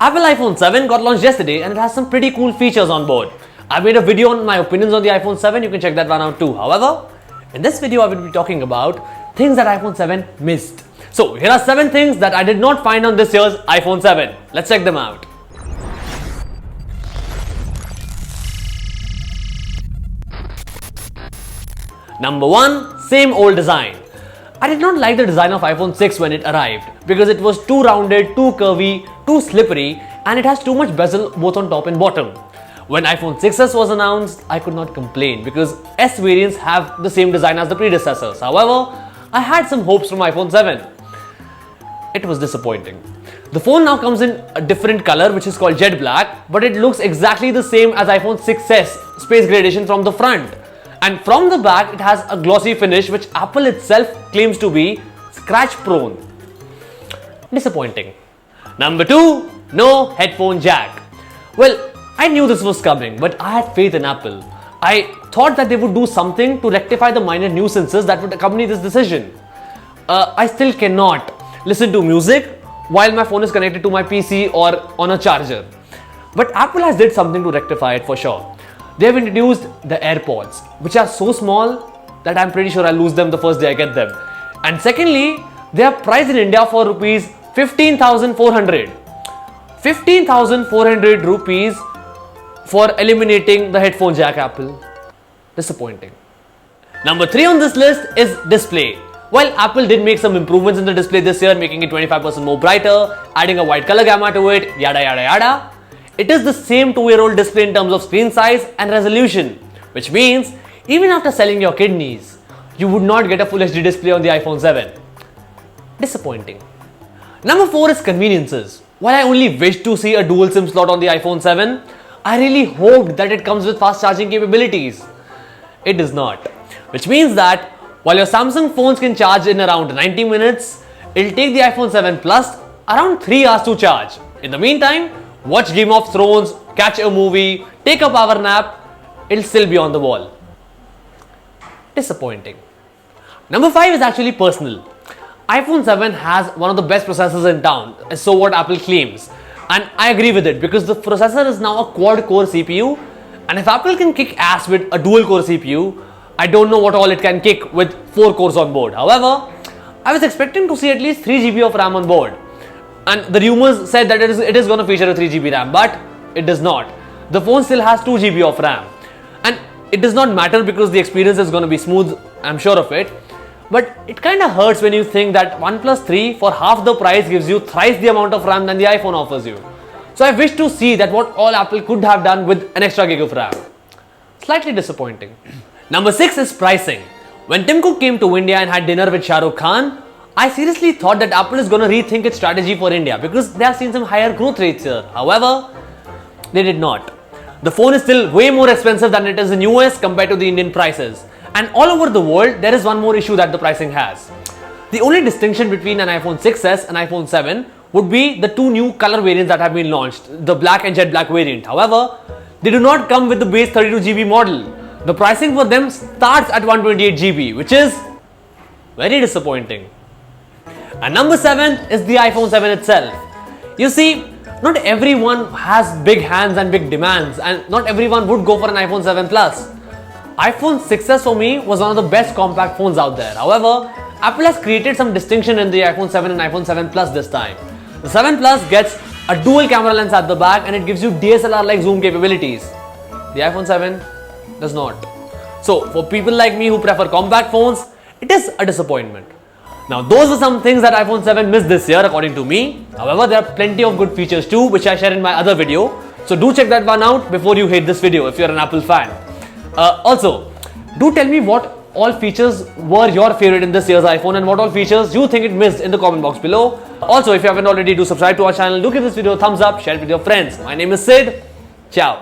Apple iPhone 7 got launched yesterday and it has some pretty cool features on board. I made a video on my opinions on the iPhone 7, you can check that one out too. However, in this video I will be talking about things that iPhone 7 missed. So here are 7 things that I did not find on this year's iPhone 7. Let's check them out. Number 1. Same old design. I did not like the design of iPhone 6 when it arrived because it was too rounded, too curvy, too slippery, and it has too much bezel both on top and bottom. When iPhone 6s was announced, I could not complain because S variants have the same design as the predecessors. However, I had some hopes from iPhone 7. It was disappointing. The phone now comes in a different color which is called jet black, but it looks exactly the same as iPhone 6s space gradation from the front. And from the back, it has a glossy finish which Apple itself claims to be scratch prone. Disappointing. Number 2. No headphone jack. Well, I knew this was coming, but I had faith in Apple. I thought that they would do something to rectify the minor nuisances that would accompany this decision. I still cannot listen to music while my phone is connected to my PC or on a charger. But Apple has did something to rectify it for sure. They have introduced the AirPods, which are so small that I'm pretty sure I'll lose them the first day I get them. And secondly, they are priced in India for rupees 15,400. 15,400 rupees for eliminating the headphone jack, Apple. Disappointing. Number 3 on this list is display. While Apple did make some improvements in the display this year, making it 25% more brighter, adding a wide color gamma to it, yada yada yada, it is the same 2-year-old display in terms of screen size and resolution, which means even after selling your kidneys, you would not get a Full HD display on the iPhone 7. Disappointing. Number 4 is conveniences. While I only wish to see a dual SIM slot on the iPhone 7, I really hoped that it comes with fast charging capabilities. It does not, which means that while your Samsung phones can charge in around 90 minutes, it'll take the iPhone 7 Plus around 3 hours to charge. In the meantime, watch Game of Thrones, catch a movie, take a power nap, it'll still be on the wall. Disappointing. Number 5 is actually personal. iPhone 7 has one of the best processors in town, so what Apple claims. And I agree with it because the processor is now a quad-core CPU, and if Apple can kick ass with a dual-core CPU, I don't know what all it can kick with 4 cores on board. However, I was expecting to see at least 3 GB of RAM on board. And the rumors said that it is going to feature a 3 GB RAM, but it does not. The phone still has 2 GB of RAM. And it does not matter because the experience is going to be smooth, I'm sure of it. But it kind of hurts when you think that OnePlus 3 for half the price gives you thrice the amount of RAM than the iPhone offers you. So I wish to see that what all Apple could have done with an extra gig of RAM. Slightly disappointing. Number 6 is pricing. When Tim Cook came to India and had dinner with Shah Rukh Khan, I seriously thought that Apple is going to rethink its strategy for India because they have seen some higher growth rates here. However, they did not. The phone is still way more expensive than it is in US compared to the Indian prices. And all over the world, there is one more issue that the pricing has. The only distinction between an iPhone 6s and iPhone 7 would be the 2 new color variants that have been launched, the black and jet black variant. However, they do not come with the base 32 GB model. The pricing for them starts at 128 GB, which is very disappointing. And number 7 is the iPhone 7 itself. You see, not everyone has big hands and big demands, and not everyone would go for an iPhone 7 Plus. iPhone 6s for me was one of the best compact phones out there. However, Apple has created some distinction in the iPhone 7 and iPhone 7 Plus this time. The 7 Plus gets a dual camera lens at the back and it gives you DSLR-like zoom capabilities. The iPhone 7 does not. So, for people like me who prefer compact phones, it is a disappointment. Now, those are some things that iPhone 7 missed this year according to me. However, there are plenty of good features too, which I share in my other video. So, do check that one out before you hate this video if you're an Apple fan. Also, do tell me what all features were your favorite in this year's iPhone and what all features you think it missed in the comment box below. Also, if you haven't already, do subscribe to our channel, do give this video a thumbs up, share it with your friends. My name is Sid. Ciao.